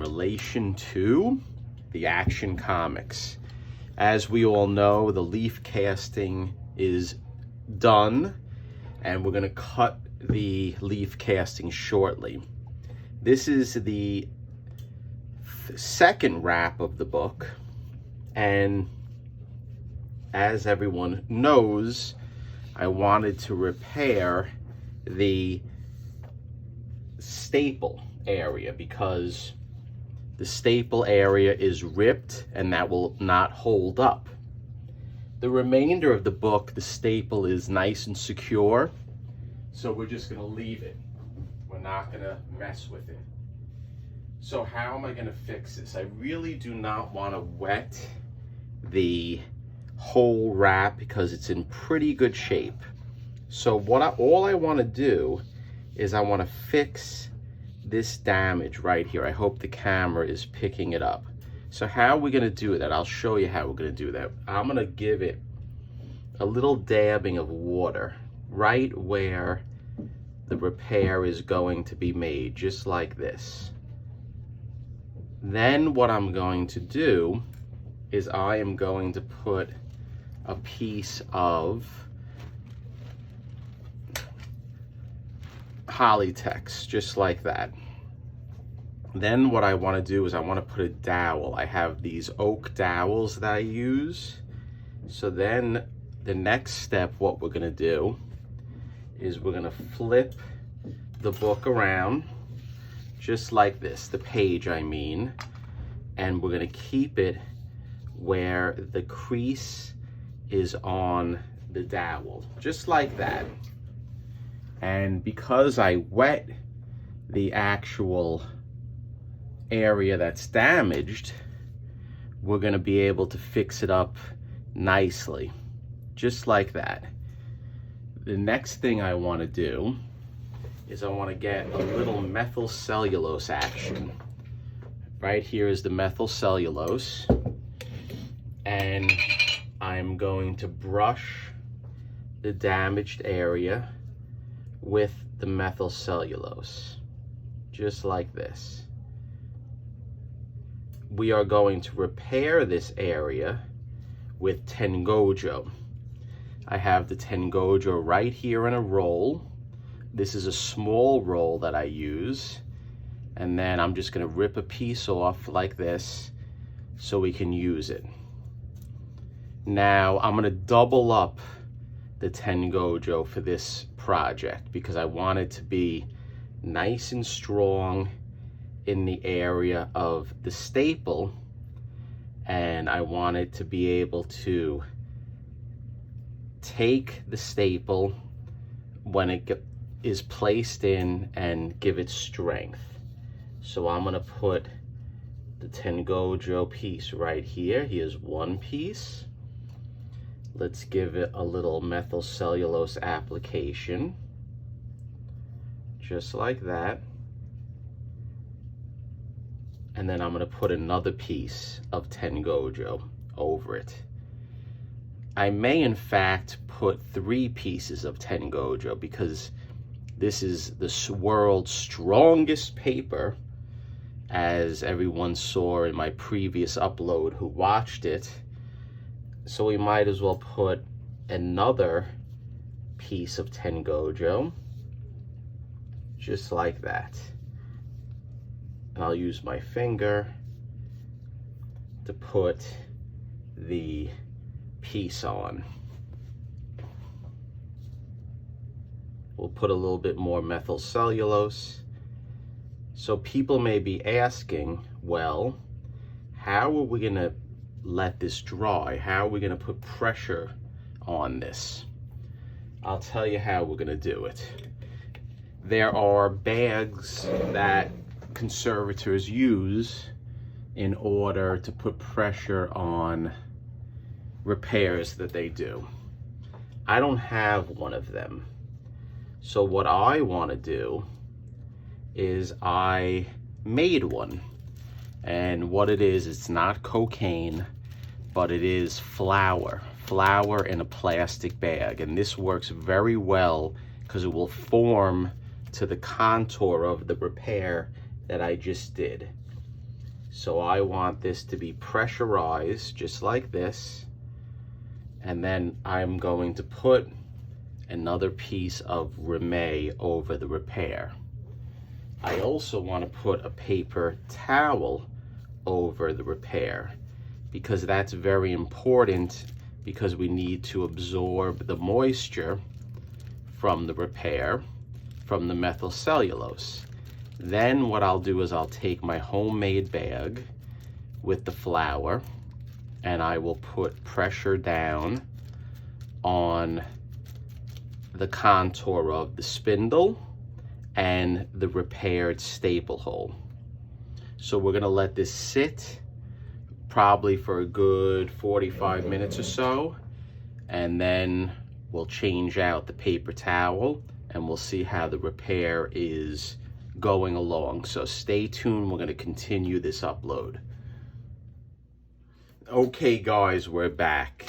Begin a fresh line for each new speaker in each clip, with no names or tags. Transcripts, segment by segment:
relation to the Action Comics. As we all know, the leaf casting is done, and we're going to cut the leaf casting shortly. This is the second wrap of the book, and as everyone knows, I wanted to repair the staple area because the staple area is ripped and that will not hold up. The remainder of the book, the staple is nice and secure, so we're just going to leave it. We're not going to mess with it. So how am I going to fix this? I really do not want to wet the whole wrap because it's in pretty good shape. So all I want to do is I want to fix this damage right here. I hope the camera is picking it up. So how are we going to do that? I'll show you how we're going to do that. I'm going to give it a little dabbing of water right where the repair is going to be made, just like this. Then what I'm going to do is I am going to put a piece of Polytex, just like that. Then what I want to do is I want to put a dowel. I have these oak dowels that I use. So then the next step, what we're going to do is we're going to flip the book around just like this, the page I mean, and we're going to keep it where the crease is on the dowel, just like that. And because I wet the actual area that's damaged, we're going to be able to fix it up nicely, just like that. The next thing I want to do is I want to get a little methyl cellulose action. Right here is the methyl cellulose, and I'm going to brush the damaged area with the methyl cellulose, just like this. We are going to repair this area with Tengojo. I have the Tengojo right here in a roll. This is a small roll that I use, and then I'm just going to rip a piece off like this so we can use it. Now I'm going to double up the Tengojo for this project because I want it to be nice and strong in the area of the staple, and I want it to be able to take the staple when it is placed in and give it strength. So I'm going to put the Tengojo piece right here. Here's one piece. Let's give it a little methyl cellulose application, just like that. And then I'm going to put another piece of Tengojo over it. I may in fact put 3 pieces of Tengojo because this is the world's strongest paper, as everyone saw in my previous upload who watched it. So we might as well put another piece of Tengojo, just like that. And I'll use my finger to put the piece on. We'll put a little bit more methyl cellulose. So people may be asking, well, how are we gonna let this dry? How are we gonna put pressure on this? I'll tell you how we're gonna do it. There are bags that conservators use in order to put pressure on repairs that they do. I don't have one of them. So what I want to do is I made one. And what it is, it's not cocaine, but it is flour in a plastic bag. And this works very well because it will form to the contour of the repair that I just did. So I want this to be pressurized just like this. And then I'm going to put another piece of Reme over the repair. I also want to put a paper towel over the repair because that's very important, because we need to absorb the moisture from the repair, from the methyl cellulose. Then what I'll do is I'll take my homemade bag with the flour and I will put pressure down on the contour of the spindle and the repaired staple hole. So we're gonna let this sit probably for a good 45 minutes or so, and then we'll change out the paper towel and we'll see how the repair is going along. So stay tuned, we're gonna continue this upload. Okay guys, we're back.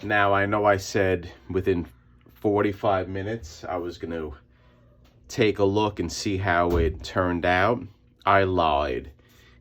Now I know I said within 45 minutes I was gonna take a look and see how it turned out. I lied.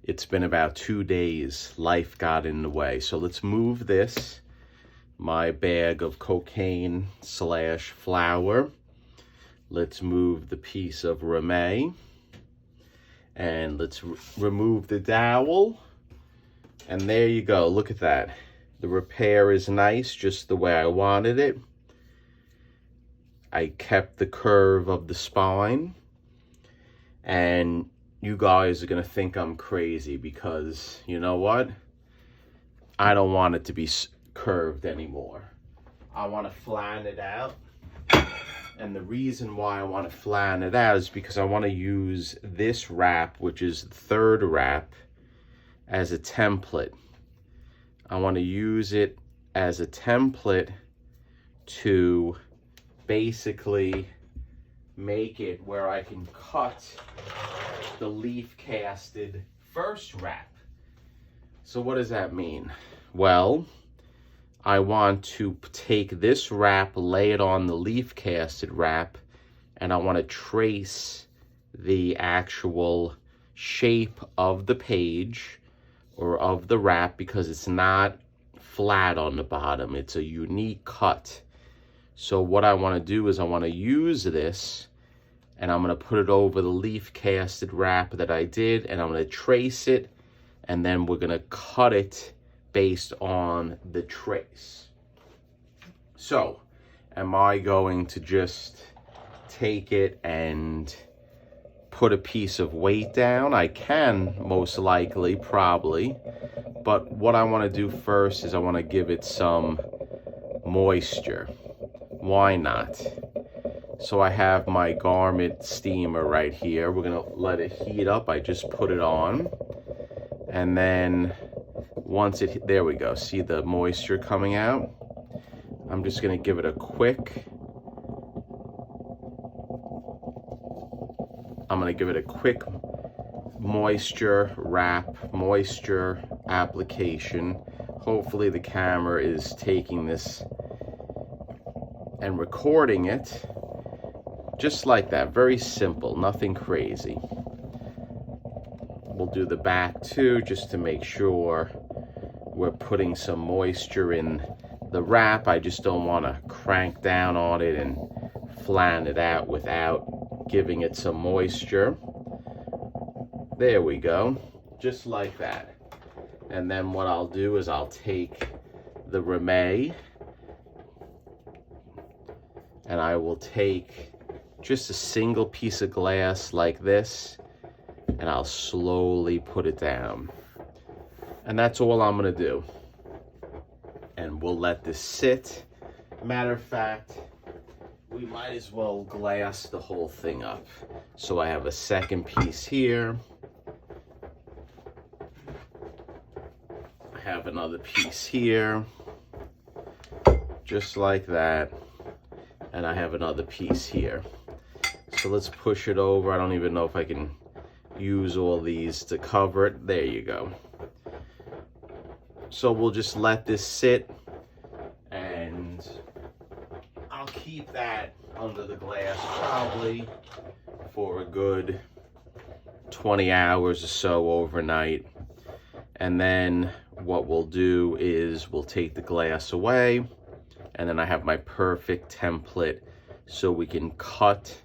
It's been about 2 days. Life got in the way. So let's move this, my bag of cocaine / flour. Let's move the piece of Reme. And let's remove the dowel. And there you go. Look at that. The repair is nice, just the way I wanted it. I kept the curve of the spine. And you guys are going to think I'm crazy because, you know what? I don't want it to be curved anymore. I want to flatten it out. And the reason why I want to flatten it out is because I want to use this wrap, which is the third wrap, as a template. I want to use it as a template to basically make it where I can cut the leaf casted first wrap. So what does that mean? Well, I want to take this wrap, lay it on the leaf casted wrap, and I want to trace the actual shape of the page or of the wrap, because it's not flat on the bottom. It's a unique cut. So what I want to do is I want to use this and I'm going to put it over the leaf casted wrap that I did, and I'm going to trace it, and then we're going to cut it based on the trace. So, am I going to just take it and put a piece of weight down? I can, most likely, probably, but what I want to do first is I want to give it some moisture. Why not? So I have my garment steamer right here. We're gonna let it heat up. I just put it on, and then once it, there we go, see the moisture coming out? I'm just gonna give it a quick, moisture wrap, moisture application. Hopefully the camera is taking this and recording it. Just like that, very simple, nothing crazy. We'll do the back too, just to make sure we're putting some moisture in the wrap. I just don't want to crank down on it and flatten it out without giving it some moisture. There we go, just like that. And then what I'll do is I'll take the Reme and I will take just a single piece of glass like this, and I'll slowly put it down. And that's all I'm gonna do. And we'll let this sit. Matter of fact, we might as well glass the whole thing up. So I have a second piece here. I have another piece here, just like that. And I have another piece here. So let's push it over. I don't even know if I can use all these to cover it. There you go. So we'll just let this sit, and I'll keep that under the glass probably for a good 20 hours or so overnight. And then what we'll do is we'll take the glass away, and then I have my perfect template so we can cut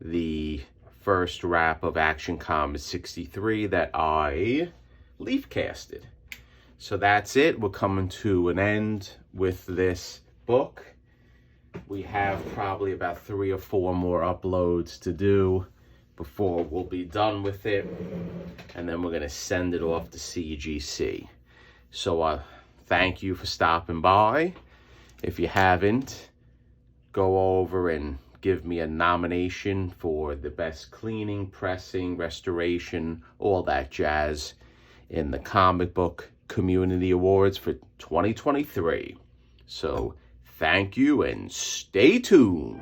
the first wrap of Action Comics 63 that I leaf casted. So that's it. We're coming to an end with this book. We have probably about 3 or 4 more uploads to do before we'll be done with it, and then we're going to send it off to CGC. So thank you for stopping by. If you haven't, go over and give me a nomination for the best cleaning, pressing, restoration, all that jazz in the Comic Book Community Awards for 2023. So thank you and stay tuned.